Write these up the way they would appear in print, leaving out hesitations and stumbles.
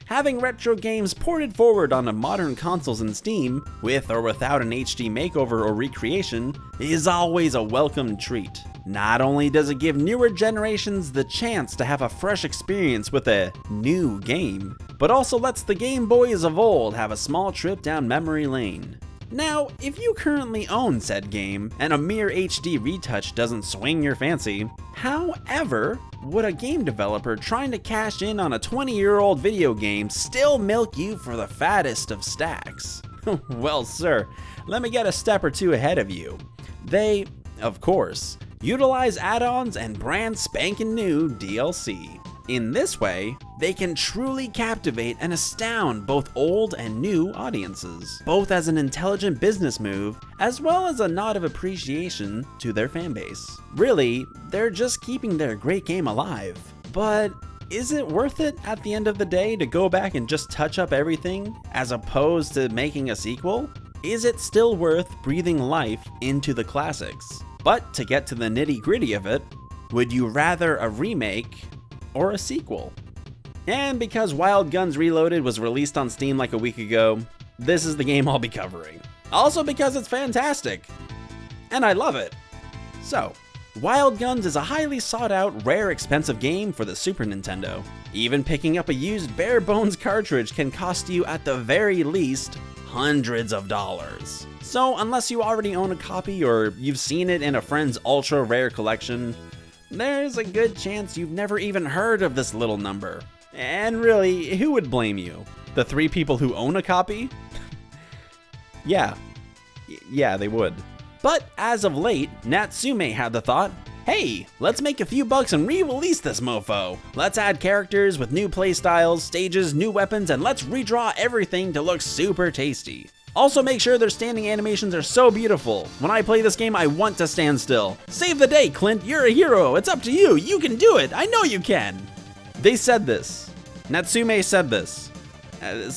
Having retro games ported forward onto modern consoles in Steam, with or without an HD makeover or recreation, is always a welcome treat. Not only does it give newer generations the chance to have a fresh experience with a new game, but also lets the Game Boys of old have a small trip down memory lane. Now, if you currently own said game, and a mere HD retouch doesn't swing your fancy, however, would a game developer trying to cash in on a 20-year-old video game still milk you for the fattest of stacks? Well, sir, let me get a step or two ahead of you. They, of course, utilize add-ons and brand spanking new DLC. In this way, they can truly captivate and astound both old and new audiences, both as an intelligent business move, as well as a nod of appreciation to their fanbase. Really, they're just keeping their great game alive. But is it worth it at the end of the day to go back and just touch up everything, as opposed to making a sequel? Is it still worth breathing life into the classics? But to get to the nitty-gritty of it, would you rather a remake or a sequel? And because Wild Guns Reloaded was released on Steam like a week ago, this is the game I'll be covering. Also because it's fantastic, and I love it. So, Wild Guns is a highly sought out, rare, expensive game for the Super Nintendo. Even picking up a used bare bones cartridge can cost you at the very least hundreds of dollars. So unless you already own a copy or you've seen it in a friend's ultra rare collection, there's a good chance you've never even heard of this little number. And really, who would blame you? The 3 people who own a copy? Yeah, they would. But as of late, Natsume had the thought, hey, let's make a few bucks and re-release this mofo. Let's add characters with new playstyles, stages, new weapons, and let's redraw everything to look super tasty. Also make sure their standing animations are so beautiful. When I play this game, I want to stand still. Save the day, Clint, you're a hero, it's up to you, you can do it, I know you can. They said this. Natsume said this.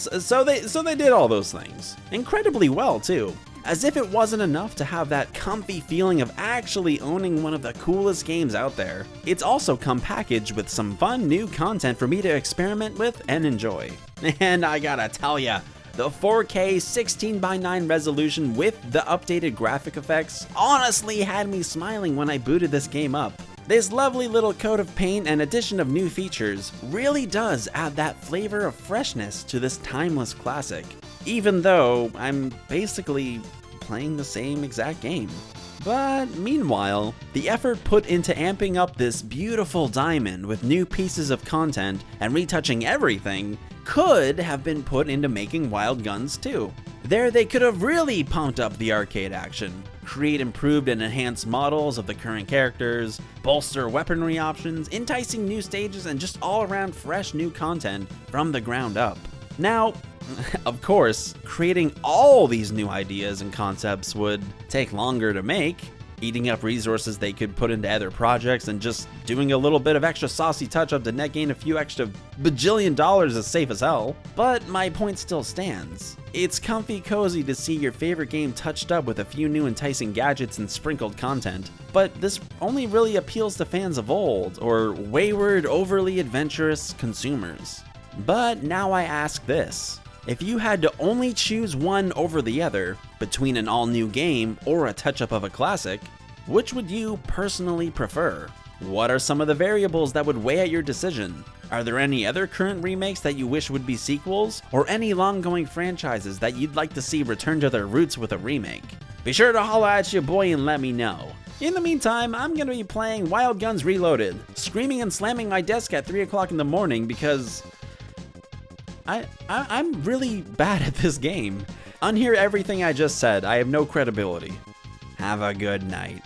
So they did all those things. Incredibly well too. As if it wasn't enough to have that comfy feeling of actually owning one of the coolest games out there, it's also come packaged with some fun new content for me to experiment with and enjoy. And I gotta tell ya, the 4K 16:9 resolution with the updated graphic effects honestly had me smiling when I booted this game up. This lovely little coat of paint and addition of new features really does add that flavor of freshness to this timeless classic, even though I'm basically playing the same exact game. But meanwhile, the effort put into amping up this beautiful diamond with new pieces of content and retouching everything could have been put into making Wild Guns 2. There they could have really pumped up the arcade action, create improved and enhanced models of the current characters, bolster weaponry options, enticing new stages, and just all around fresh new content from the ground up. Now, of course, creating all these new ideas and concepts would take longer to make, eating up resources they could put into other projects, and just doing a little bit of extra saucy touch-up to net gain a few extra bajillion dollars is safe as hell. But my point still stands. It's comfy cozy to see your favorite game touched up with a few new enticing gadgets and sprinkled content, but this only really appeals to fans of old, or wayward, overly adventurous consumers. But now I ask this. If you had to only choose one over the other, between an all-new game or a touch-up of a classic, which would you personally prefer? What are some of the variables that would weigh at your decision? Are there any other current remakes that you wish would be sequels, or any long-going franchises that you'd like to see return to their roots with a remake? Be sure to holla at your boy and let me know. In the meantime, I'm gonna be playing Wild Guns Reloaded, screaming and slamming my desk at 3 o'clock in the morning because I'm really bad at this game. Unhear everything I just said. I have no credibility. Have a good night.